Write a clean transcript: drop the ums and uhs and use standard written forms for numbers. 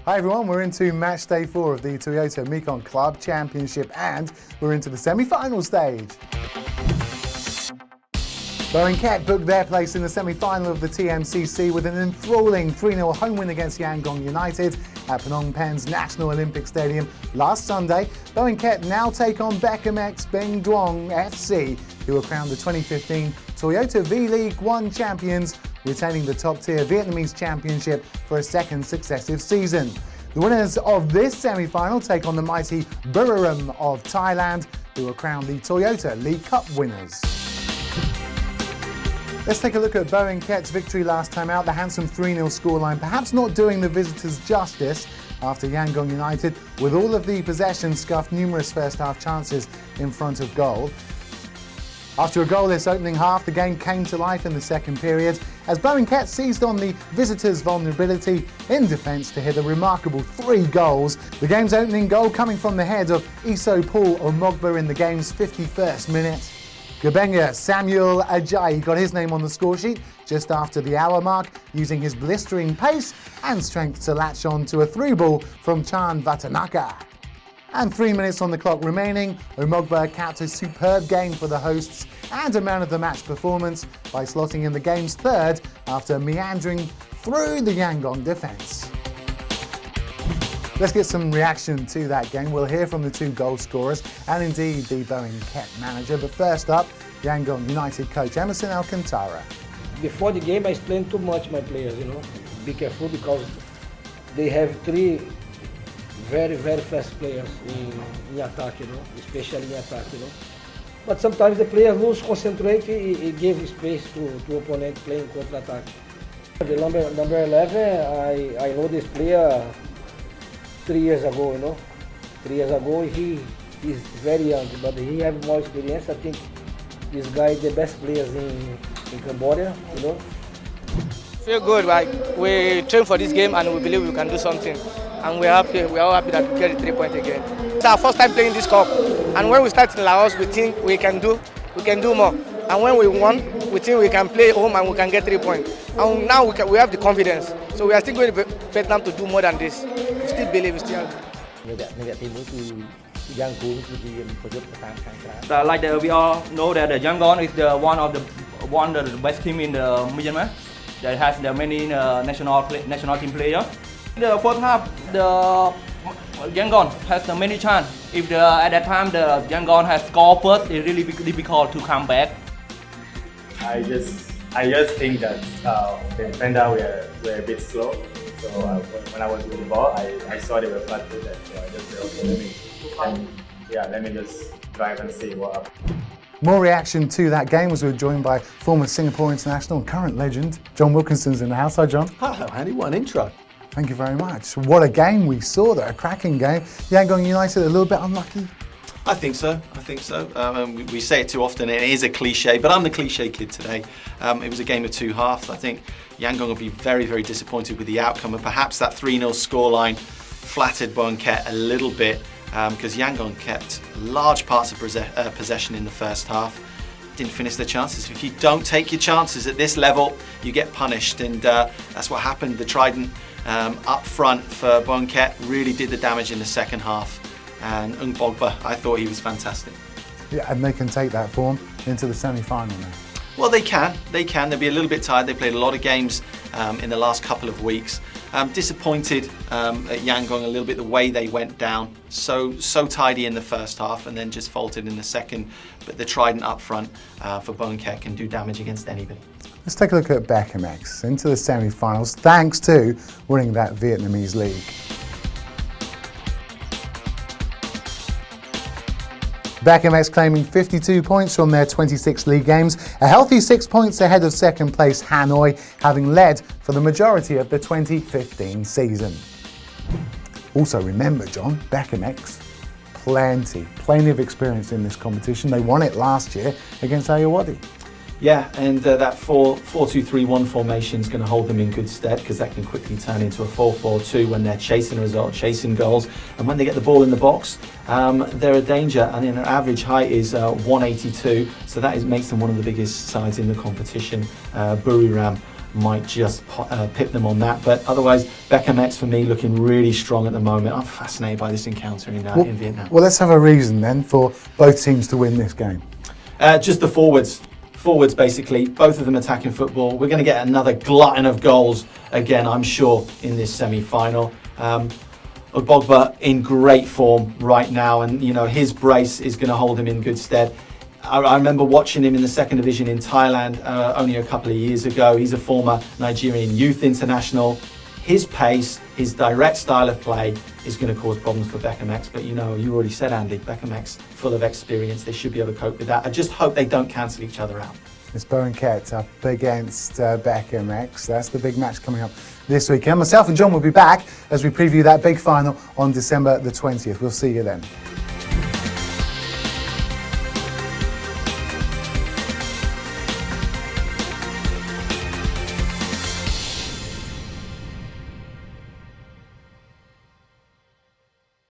Hi everyone, we're into match day 4 of the Toyota Mekong Club Championship and we're into the semi-final stage. Boeung booked their place in the semi-final of the TMCC with an enthralling 3-0 home win against Yangon United at Phnom Penh's National Olympic Stadium last Sunday. Boeung now take on Becamex Binh Duong FC, who were crowned the 2015 Toyota V-League 1 champions, retaining the top-tier Vietnamese championship for a second successive season. The winners of this semi-final take on the mighty Buriram of Thailand, who were crowned the Toyota League Cup winners. Let's take a look at Boeung victory last time out, the handsome 3-0 scoreline, perhaps not doing the visitors justice after Yangon United, with all of the possession, scuffed numerous first-half chances in front of goal. After a goalless opening half, the game came to life in the second period as Boeung seized on the visitors' vulnerability in defence to hit a remarkable 3 goals. The game's opening goal coming from the head of Iso Paul Omogba in the game's 51st minute. Gabenga Samuel Ajayi got his name on the scoresheet just after the hour mark, using his blistering pace and strength to latch on to a through ball from Chan Vatanaka. And 3 minutes on the clock remaining, Omogba capped a superb game for the hosts and a man-of-the-match performance by slotting in the game's third after meandering through the Yangon defence. Let's get some reaction to that game. We'll hear from the 2 goal scorers and indeed the Boeung manager. But first up, Yangon United coach Emerson Alcantara. Before the game, I explained too much my players, be careful because they have 3 very fast players in attack, especially in attack, But sometimes the players lose concentrate, it gives space to opponent playing counter-attack. The number 11, I know this player 3 years ago, 3 years ago he is very young, but he has more experience. I think this guy is the best players in Cambodia, Feel good, like we train for this game and we believe we can do something. And we're happy, we're all happy that we get the 3 points again. It's our first time playing this cup. And when we start in Laos, we think we can do more. And when we won, we think we can play home and we can get 3 points. And now we have the confidence. So we are still going to Vietnam to do more than this. We still believe, we still have. We all know that the Yangon is one of the best team in the Myanmar that has the many national team players. The first half, the Yangon has the many chance. If at that time the Yangon has scored first, it's really difficult to come back. I just think that the defender were a bit slow. So when I was with the ball, I saw they were flat-footed. So I just said, okay, let me just drive and see what happens. More reaction to that game as we were joined by former Singapore international and current legend John Wilkinson's in the house. Hi, John. Hello, Andy. What an intro. Thank you very much. What a game we saw there, a cracking game. Yangon United a little bit unlucky? I think so. We say it too often, it is a cliche, but I'm the cliche kid today. It was a game of 2 halves. I think Yangon will be very disappointed with the outcome, and perhaps that 3-0 scoreline flattered Boeung a little bit because Yangon kept large parts of possession in the first half. Didn't finish their chances. If you don't take your chances at this level, you get punished, and that's what happened. The trident up front for Boeung really did the damage in the second half. And Bogba, I thought he was fantastic. Yeah, and they can take that form into the semi-final now. Well, they can. They'll be a little bit tired. They played a lot of games in the last couple of weeks. Disappointed at Yangon a little bit the way they went down. So tidy in the first half and then just faltered in the second. But the trident up front for Boeung can do damage against anybody. Let's take a look at Becamex into the semi-finals thanks to winning that Vietnamese league. Becamex claiming 52 points from their 26 league games, a healthy 6 points ahead of second place Hanoi, having led for the majority of the 2015 season. Also remember, John, Becamex, plenty of experience in this competition. They won it last year against Ayeyarwady. Yeah, and that 4-2-3-1 formation is going to hold them in good stead, because that can quickly turn into a 4-4-2 when they're chasing a result, chasing goals, and when they get the ball in the box, they're a danger. And their average height is 182, so that makes them one of the biggest sides in the competition. Buriram might just pip them on that, but otherwise Becamex for me looking really strong at the moment. I'm fascinated by this encounter in Vietnam. Well, let's have a reason then for both teams to win this game. Just the forwards basically, both of them attacking football. We're going to get another glutton of goals again, I'm sure, in this semi-final. Ogbogba in great form right now, and you know his brace is going to hold him in good stead. I remember watching him in the second division in Thailand only a couple of years ago. He's a former Nigerian youth international. His pace, his direct style of play is going to cause problems for Becamex. But you know, you already said, Andy, Becamex, full of experience. They should be able to cope with that. I just hope they don't cancel each other out. It's Boeung up against Becamex. That's the big match coming up this weekend. Myself and John will be back as we preview that big final on December the 20th. We'll see you then.